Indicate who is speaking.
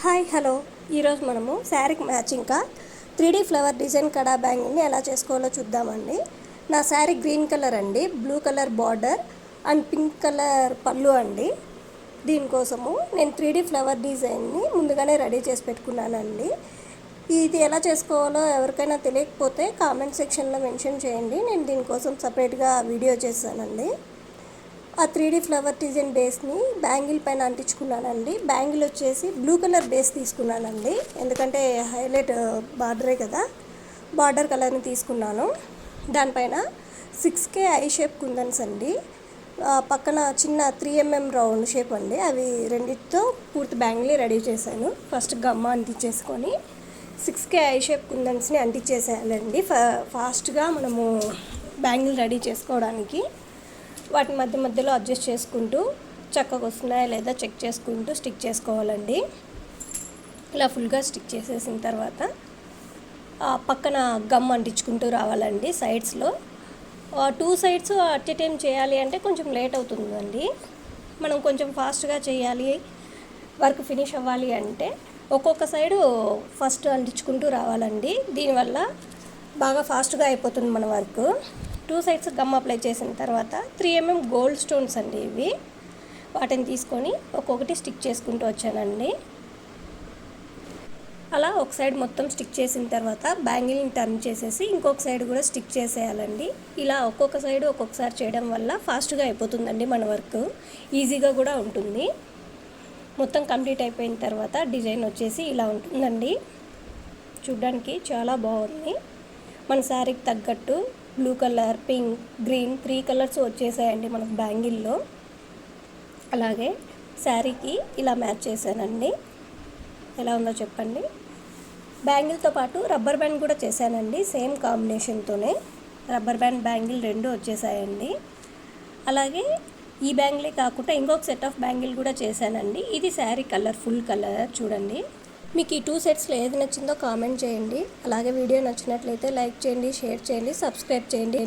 Speaker 1: Hi hello ఈరోజు మనము శారీకి మ్యాచింగ్గా 3D ఫ్లవర్ డిజైన్ కడా బ్యాంగిల్ని ఎలా చేసుకోవాలో చూద్దామండి. నా శారీ గ్రీన్ కలర్ అండి, blue colour border and pink colour పళ్ళు అండి. దీనికోసము నేను 3D ఫ్లవర్ డిజైన్ని ముందుగానే రెడీ చేసి పెట్టుకున్నానండి. ఇది ఎలా చేసుకోవాలో ఎవరికైనా తెలియకపోతే కామెంట్ సెక్షన్లో మెన్షన్ చేయండి. నేను దీనికోసం సపరేట్గా వీడియో చేశానండి. ఆ 3D ఫ్లవర్ డిజైన్ బేస్ని బ్యాంగిల్ పైన అంటించుకున్నానండి. బ్యాంగిల్ వచ్చేసి బ్లూ కలర్ బేస్ తీసుకున్నానండి, ఎందుకంటే హైలైట్ బార్డరే కదా, బార్డర్ కలర్ని తీసుకున్నాను. దానిపైన 6K ఐ షేప్ కుందన్స్ అండి, పక్కన చిన్న 3mm రౌండ్ షేప్ అండి, అవి రెండింటితో పూర్తి బ్యాంగిల్ రెడీ చేశాను. ఫస్ట్ గమ్మ అంటించేసుకొని 6K ఐ షేప్ కుందన్స్ని అంటించేసేయాలండి. ఫాస్ట్గా మనము బ్యాంగిల్ రెడీ చేసుకోవడానికి వాటి మధ్యలో అడ్జస్ట్ చేసుకుంటూ చక్కగా వస్తున్నాయా లేదా చెక్ చేసుకుంటూ స్టిక్ చేసుకోవాలండి. ఇలా ఫుల్గా స్టిక్ చేసేసిన తర్వాత పక్కన గమ్ అంటించుకుంటూ రావాలండి. సైడ్స్లో 2 సైడ్స్ అట్ ఏ టైం చేయాలి అంటే కొంచెం లేట్ అవుతుందండి. మనం కొంచెం ఫాస్ట్గా చేయాలి, వర్క్ ఫినిష్ అవ్వాలి అంటే ఒక్కొక్క సైడు ఫస్ట్ అంటించుకుంటూ రావాలండి. దీనివల్ల బాగా ఫాస్ట్గా అయిపోతుంది మన వర్క్. 2 సైడ్స్ గమ్ అప్లై చేసిన తర్వాత 3mm గోల్డ్ స్టోన్స్ అండి ఇవి, వాటిని తీసుకొని ఒక్కొక్కటి స్టిక్ చేసుకుంటూ వచ్చానండి. అలా ఒక సైడ్ మొత్తం స్టిక్ చేసిన తర్వాత బ్యాంగిల్ని టర్న్ చేసేసి ఇంకొక సైడ్ కూడా స్టిక్ చేసేయాలండి. ఇలా ఒక్కొక్క సైడ్ ఒక్కొక్కసారి చేయడం వల్ల ఫాస్ట్గా అయిపోతుందండి మన వర్క్, ఈజీగా కూడా ఉంటుంది. మొత్తం కంప్లీట్ అయిపోయిన తర్వాత డిజైన్ వచ్చేసి ఇలా ఉంటుందండి. చూడ్డానికి చాలా బాగుంది. మన శారీకి తగ్గట్టు blue colour, pink, green 3 colours వచ్చేసాయండి మనకు బ్యాంగిల్లో. అలాగే శారీకి ఇలా మ్యాచ్ చేశానండి. ఎలా ఉందో చెప్పండి. బ్యాంగిల్తో పాటు రబ్బర్ బ్యాండ్ కూడా చేశానండి, సేమ్ కాంబినేషన్తోనే రబ్బర్ బ్యాండ్ బ్యాంగిల్ 2 వచ్చేసాయండి. అలాగే ఈ బ్యాంగిలే కాకుండా ఇంకొక సెట్ ఆఫ్ బ్యాంగిల్ కూడా చేశానండి. ఇది శారీ కలర్, ఫుల్ కలర్ చూడండి. మీకు ఈ 2 సెట్స్లో ఏది నచ్చిందో కామెంట్ చేయండి. అలాగే వీడియో నచ్చినట్లయితే లైక్ చేయండి, షేర్ చేయండి, సబ్స్క్రైబ్ చేయండి.